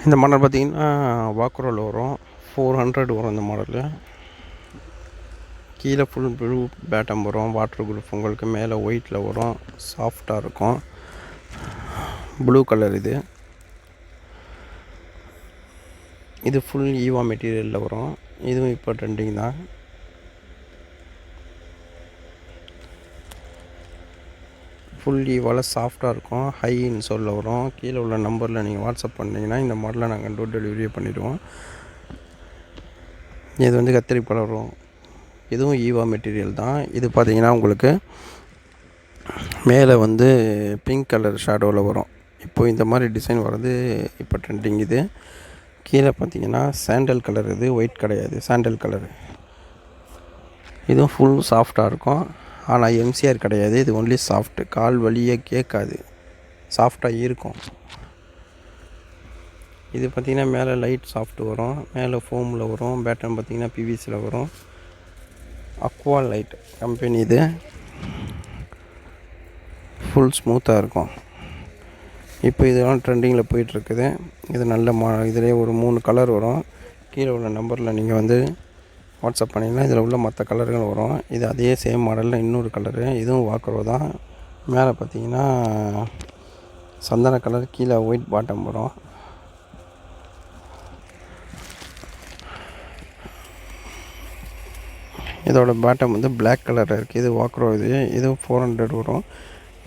இந்த மாடல் பார்த்திங்கன்னா வாக்குரோல் வரும், 400 வரும் இந்த மாடலு. கீழே ஃபுல் ப்ளூ பேட்டம் வரும், வாட்டர் ப்ரூஃப். உங்களுக்கு மேலே ஒயிட்டில் வரும், சாஃப்டாக இருக்கும். ப்ளூ கலர் இது ஃபுல் ஈவா மெட்டீரியலில் வரும். இதுவும் இப்போ ட்ரெண்டிங் தான். ஃபுல் ஈவால் சாஃப்டாக இருக்கும், ஹை இன்சோலில் வரும். கீழே உள்ள நம்பரில் நீங்கள் வாட்ஸ்அப் பண்ணிங்கன்னா இந்த மாடலில் நாங்கள் டோர் டெலிவரியே பண்ணிவிடுவோம். இது வந்து கத்திரி கலர் வரும். இதுவும் ஈவா மெட்டீரியல் தான். இது பார்த்திங்கன்னா உங்களுக்கு மேலே வந்து பிங்க் கலர் ஷேடோவில் வரும். இப்போது இந்த மாதிரி டிசைன் வர்றது இப்போ ட்ரெண்டிங். இது கீழே பார்த்திங்கன்னா சாண்டல் கலர், இது ஒயிட் கிடையாது, சாண்டல் கலரு. இதுவும் ஃபுல் சாஃப்டாக இருக்கும். ஆனால் எம்சிஆர் கிடையாது, இது ஒன்லி சாஃப்ட்டு. கால் வலியே கேட்காது, சாஃப்டாக இருக்கும். இது பார்த்திங்கன்னா மேலே லைட் சாஃப்ட் வரும், மேலே ஃபோமில் வரும். பேட்டன் பார்த்திங்கன்னா பிவிசியில் வரும். அக்வா லைட் கம்பெனி இது. ஃபுல் ஸ்மூத்தாக இருக்கும். இப்போ இதெல்லாம் ட்ரெண்டிங்கில் போயிட்டுருக்குது. இது நல்ல இதிலே ஒரு 3 கலர் வரும். கீழே உள்ள நம்பரில் நீங்கள் வந்து வாட்ஸ்அப் பண்ணிங்கன்னா இதில் உள்ள மற்ற கலர்கள் வரும். இது அதே சேம் மாடலில் இன்னொரு கலரு. இதுவும் வாக்கரோ தான். மேலே பார்த்தீங்கன்னா சந்தன கலர், கீழே ஒயிட் பாட்டம் வரும். இதோட பாட்டம் வந்து பிளாக் கலரில் இருக்குது. இது வாக்கரோ. இதுவும் 400 வரும்.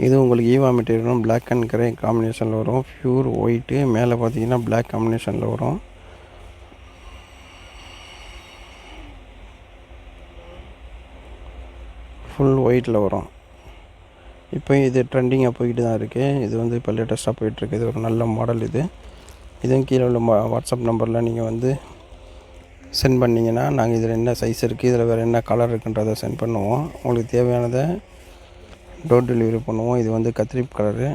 இது உங்களுக்கு ஈவா மெட்டீரியலும் பிளாக் அண்ட் கிரே காம்பினேஷனில் வரும். ப்யூர் ஒயிட்டு, மேலே பார்த்தீங்கன்னா பிளாக் காம்பினேஷனில் வரும். ஃபுல் ஒயிட்டில் வரும். இப்போ இது ட்ரெண்டிங்காக போய்கிட்டு தான் இருக்குது. இது வந்து இப்போ லேட்டஸ்ட்டாக போயிட்டுருக்கு. இது ஒரு நல்ல மாடல். இதுவும் கீழே உள்ள வாட்ஸ்அப் நம்பரில் நீங்கள் வந்து சென்ட் பண்ணிங்கன்னா நாங்கள் இதில் என்ன சைஸ் இருக்குது, இதில் வேறு என்ன கலர் இருக்குன்றதை சென்ட் பண்ணுவோம். உங்களுக்கு தேவையானதை டோர் டெலிவரி பண்ணுவோம். இது வந்து கத்திரி கலரு.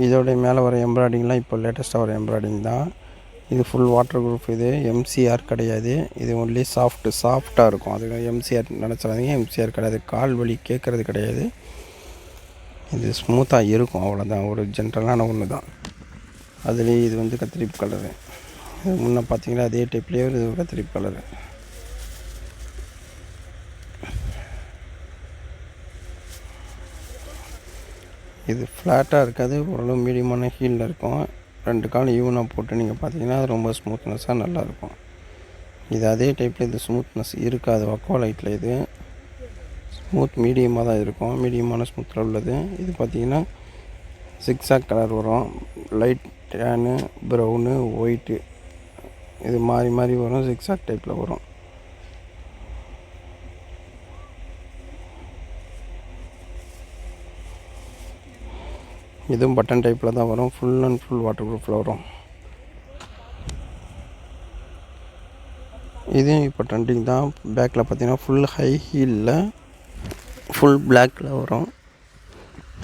இதோடைய மேலே வர எம்ப்ராய்டிங்லாம் இப்போ லேட்டஸ்ட்டாக வர எம்ப்ராய்டிங் தான். இது ஃபுல் வாட்டர் ப்ரூஃப். இது எம்சிஆர் கிடையாது, இது ஒன்லி சாஃப்டாக இருக்கும். அது எம்சிஆர் நினச்சிடாதீங்க, எம்சிஆர் கிடையாது. கால் வலி கேட்குறது கிடையாது. இது ஸ்மூத்தாக இருக்கும், அவ்வளோதான். ஒரு ஜென்ரலான ஒன்று தான். அதுலேயே இது வந்து கத்திரி கலரு. இது முன்னே பார்த்தீங்கன்னா அதே டைப்லேயே இது கத்திரி கலரு. இது ஃப்ளாட்டாக இருக்காது, ஓரளவு மீடியமான ஹீலில் இருக்கும். 2 கால் ஈவனாக போட்டு நீங்கள் பார்த்தீங்கன்னா அது ரொம்ப ஸ்மூத்னஸாக நல்லாயிருக்கும். இது அதே டைப்பில் இது ஸ்மூத்னஸ் இருக்காது. அக்வா லைட்டில் இது ஸ்மூத் மீடியமாக தான் இருக்கும், மீடியமான ஸ்மூத்தில் உள்ளது. இது பார்த்திங்கன்னா சிக்ஸாக் கலர் வரும். லைட் டேனு, ப்ரௌனு, ஒயிட்டு, இது மாறி மாறி வரும். சிக்ஸாக் டைப்பில் வரும். இதுவும் பட்டன் டைப்பில் தான் வரும். ஃபுல் அண்ட் ஃபுல் வாட்டர் ப்ரூஃபில் வரும். இதுவும் இப்போ ட்ரெண்டிங் தான். பேக்கில் பார்த்தீங்கன்னா ஃபுல் ஹை ஹீலில் ஃபுல் பிளாக்கில் வரும்.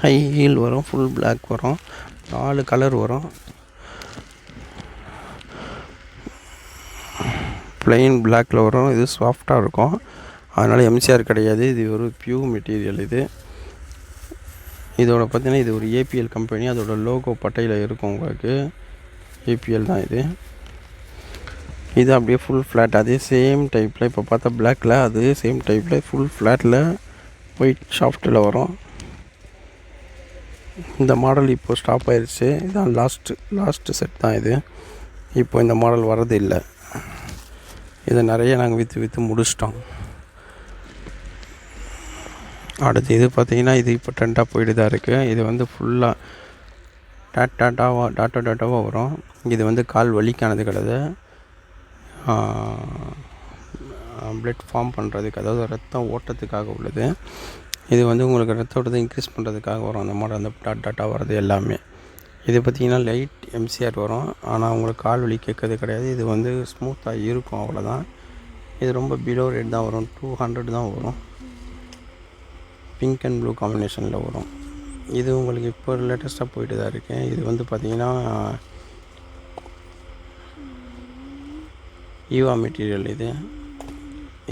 ஹை ஹீல் வரும், ஃபுல் பிளாக் வரும். 4 கலர் வரும். ப்ளைன் பிளாக்கில் வரும். இது சாஃப்டாக இருக்கும், அதனால் எம்சிஆர் கிடையாது. இது ஒரு பியூர் மெட்டீரியல். இதோட பார்த்தீங்கன்னா இது ஒரு ஏபிஎல் கம்பெனி. அதோட லோகோ பட்டையில் இருக்கும் உங்களுக்கு. ஏபிஎல் தான் இது அப்படியே ஃபுல் ஃப்ளாட். அதே சேம் டைப்பில் இப்போ பார்த்தா பிளாக்கில், அதே சேம் டைப்பில் ஃபுல் ஃப்ளாட்டில் ஒயிட் சாஃப்ட்டில் வரும். இந்த மாடல் இப்போது ஸ்டாப் ஆயிடுச்சு. இதுதான் லாஸ்ட்டு செட் தான் இது. இப்போ இந்த மாடல் வர்றது இல்லை. இதை நிறைய நாங்கள் விற்று முடிச்சிட்டோம். அடுத்து இது பார்த்திங்கன்னா இது இப்போ ட்ரெண்டாக போயிட்டு தான் இருக்குது. இது வந்து ஃபுல்லாக டாட்டாவாக வரும். இது வந்து கால் வலிக்கானது கிடையாது, பிளட் ஃபார்ம் பண்ணுறதுக்கு, அதாவது ரத்தம் ஓட்டத்துக்காக உள்ளது. இது வந்து உங்களுக்கு ரத்த ஓட்டத்தை இன்க்ரீஸ் பண்ணுறதுக்காக வரும் அந்த மாடல். அந்த டாட்டா வர்றது எல்லாமே. இது பார்த்திங்கன்னா லைட் எம்சிஆர் வரும், ஆனால் உங்களுக்கு கால் வலி கேட்கறது கிடையாது. இது வந்து ஸ்மூத்தாக இருக்கும், அவ்வளோதான். இது ரொம்ப பிலோ ரேட் தான் வரும், 200 தான் வரும். பிங்க் அண்ட் ப்ளூ காம்பினேஷனில் வரும். இது உங்களுக்கு இப்போ லேட்டஸ்ட்டாக போயிட்டு தான் இருக்கேன். இது வந்து பார்த்திங்கன்னா ஈவா மெட்டீரியல்.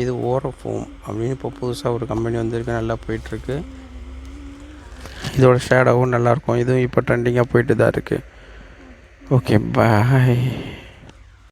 இது ஓரோஃபோம் அப்படின்னு இப்போ புதுசாக ஒரு கம்பெனி வந்திருக்கு, நல்லா போயிட்டுருக்கு. இதோட ஷேடோவும் நல்லாயிருக்கும். இதுவும் இப்போ ட்ரெண்டிங்காக போயிட்டு தான் இருக்குது. Okay bye.